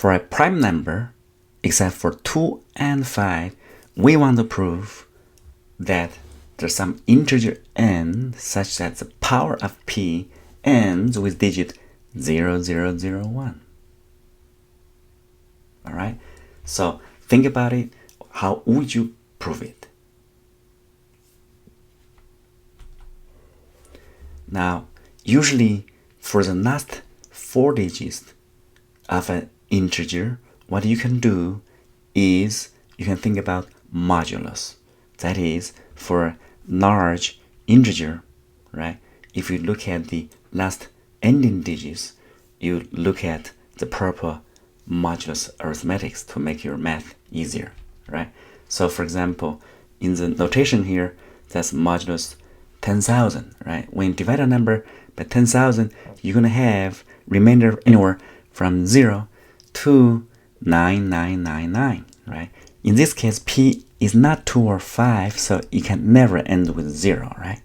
For a prime number, except for 2 and 5, we want to prove that there's some integer n such that the power of p ends with digit 0001. Alright? So think about it. How would you prove it? Now, usually for the last 4 digits of an integer, what you can do is you can think about modulus. That is, for a large integer, right? If you look at the last ending digits, you look at the proper modulus arithmetics to make your math easier, right? So for example, in the notation here, that's modulus 10,000, right? When you divide a number by 10,000, you're going to have remainder anywhere from 0 to 9999, right? In this case, p is not 2 or 5, so it can never end with 0, right?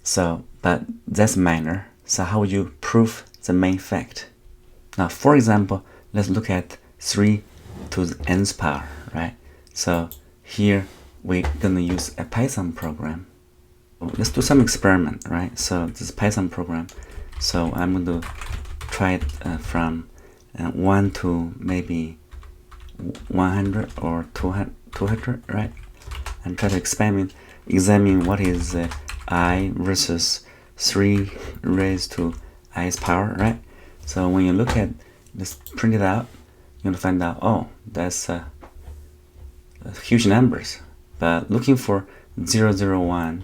So, but that's minor. So how would you prove the main fact? Now, for example, let's look at 3 to the nth power, right? So here we're going to use a Python program. Let's do some experiment, right? So this Python program. So I'm going to try it from 1 to maybe 100 or 200, right? And try to examine what is I versus 3 raised to i's power, right? So when you look at this, print it out, you're gonna find out, oh, that's huge numbers. But looking for 001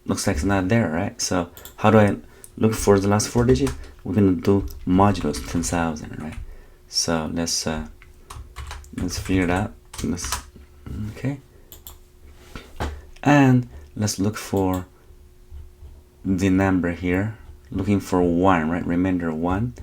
looks like it's not there, right? So how do I look for the last 4 digits? We're gonna do modulus 10,000, right? So let's figure it out. Okay, and let's look for the number here. Looking for 1, right? Remainder 1.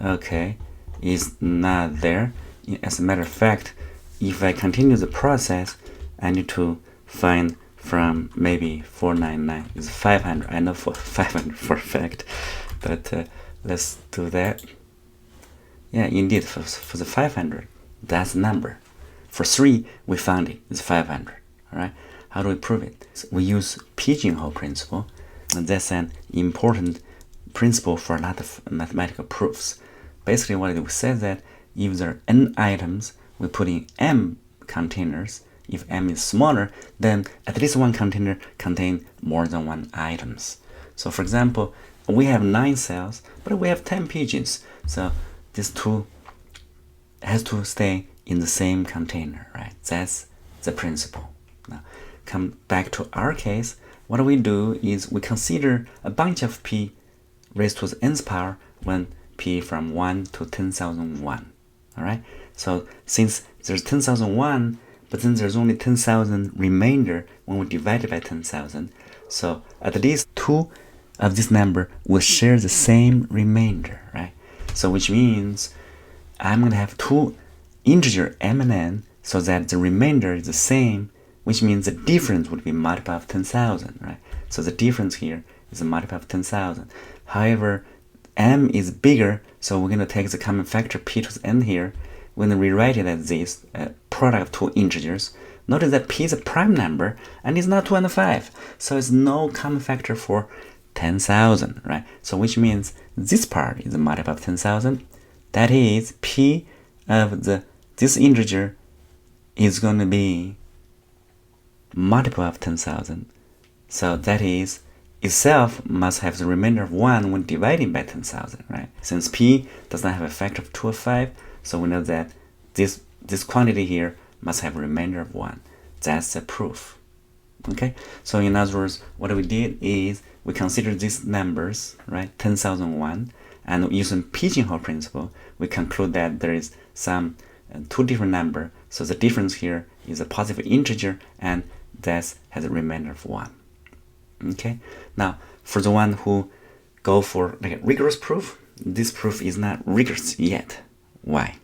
Okay, is not there. As a matter of fact, if I continue the process, I need to find from maybe 499 is 500. I know for 500 for a fact, but let's do that. Yeah, indeed, for the 500, that's the number. For 3, we found it. It's 500. All right. How do we prove it? So we use Pigeonhole Principle, and that's an important principle for a lot of mathematical proofs. Basically, what it says that if there are n items, we put in m containers. If m is smaller, then at least one container contains more than 1 items. So for example, we have 9 cells, but we have 10 pigeons. So this 2 has to stay in the same container, right? That's the principle. Now, come back to our case. What we do is we consider a bunch of p raised to the nth power when p from 1 to 10,001. All right. So since there's 10,001, but then there's only 10,000 remainder when we divide it by 10,000. So at least 2 of this number will share the same remainder, right? So which means I'm going to have 2 integer m and n so that the remainder is the same, which means the difference would be multiple of 10,000, right? So the difference here is a multiple of 10,000. However, m is bigger, so we're going to take the common factor p to the n here. We're going to rewrite it as this product of 2 integers. Notice that p is a prime number and it's not 2 and 5, so it's no common factor for 10,000, right? So which means this part is a multiple of 10,000. That is, p of this integer is going to be multiple of 10,000. So that is, itself must have the remainder of 1 when dividing by 10,000, right? Since p does not have a factor of 2 or 5, so we know that this quantity here must have a remainder of 1. That's the proof. Okay? So in other words, what we did is we considered these numbers, right? 10,001, and using Pigeonhole Principle, we conclude that there is some 2 different number. So the difference here is a positive integer, and that has a remainder of 1. Okay? Now, for the one who go for like a rigorous proof, this proof is not rigorous yet. Why?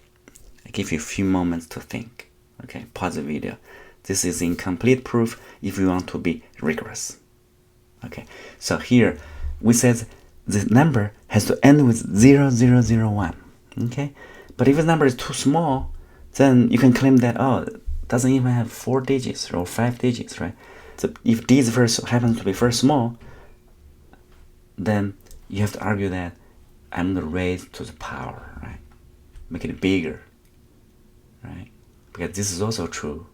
I give you a few moments to think. Okay, pause the video. This is incomplete proof if you want to be rigorous. Okay, so here we said the number has to end with 0, 0, 0, 1. Okay? But if the number is too small, then you can claim that, oh, it doesn't even have 4 digits or 5 digits, right? So if d happens to be very small, then you have to argue that I'm going to raise to the power, right? Make it bigger, right? Because this is also true.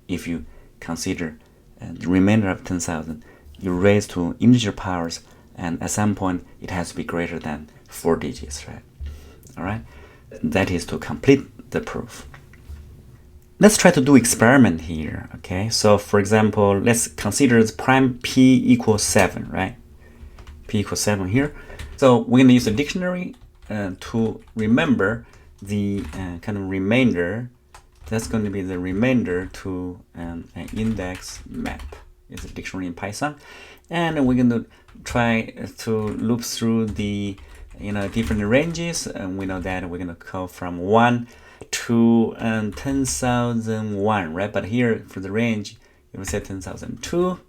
If you consider the remainder of 10,000, you raise to integer powers, and at some point it has to be greater than 4 digits, right? All right? That is to complete the proof. Let's try to do experiment here, okay? So for example, let's consider the prime p equals 7, right? P equals 7 here. So we're going to use a dictionary to remember the kind of remainder. That's going to be the remainder to an index map. It's a dictionary in Python. And we're going to try to loop through the different ranges. And we know that we're going to go from 1 to 10,001, right? But here for the range, you will say 10,002.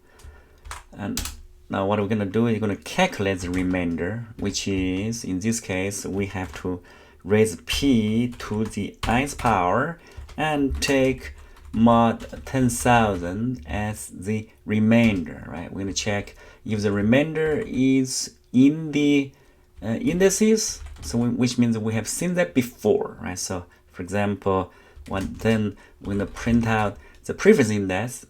And now what we're going to do is we're going to calculate the remainder, which is, in this case, we have to raise p to the i's power and take mod 10,000 as the remainder, right? We're going to check if the remainder is in the indices, so which means we have seen that before, right? So for example, then we're going to print out the previous index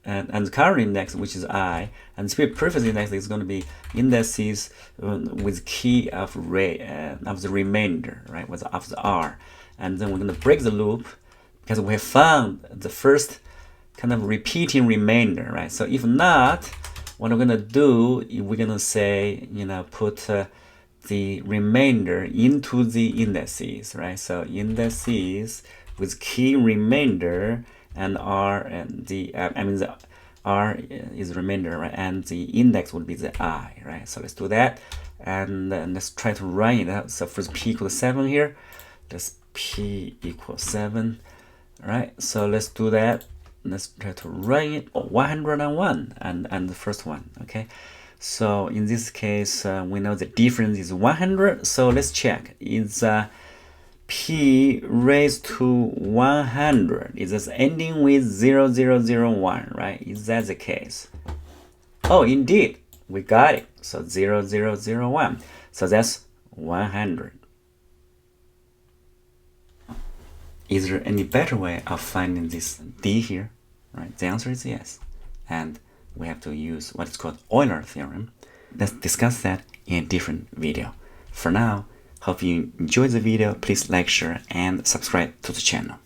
and the current index, which is I, and the previous index is going to be indices with key of the remainder, right, of the R. And then we're going to break the loop because we have found the first kind of repeating remainder, right? So if not, what we're going to do, we're going to say, put the remainder into the indices, right? So indices with key remainder and R, and the R is remainder, right? And the index would be the I, right? So let's do that, and let's try to run it out. So first p equals 7 here. Let's p equals 7, right? So let's do that. Let's try to run it. 101 and the first one, okay? So in this case, we know the difference is 100. So let's check. Is p raised to 100? Is this ending with 0001, right? Is that the case? Oh, indeed, we got it. So 0001. So that's 100. Is there any better way of finding this d here? Right? The answer is yes. And we have to use what is called Euler Theorem. Let's discuss that in a different video. For now, hope you enjoyed the video. Please like, share, and subscribe to the channel.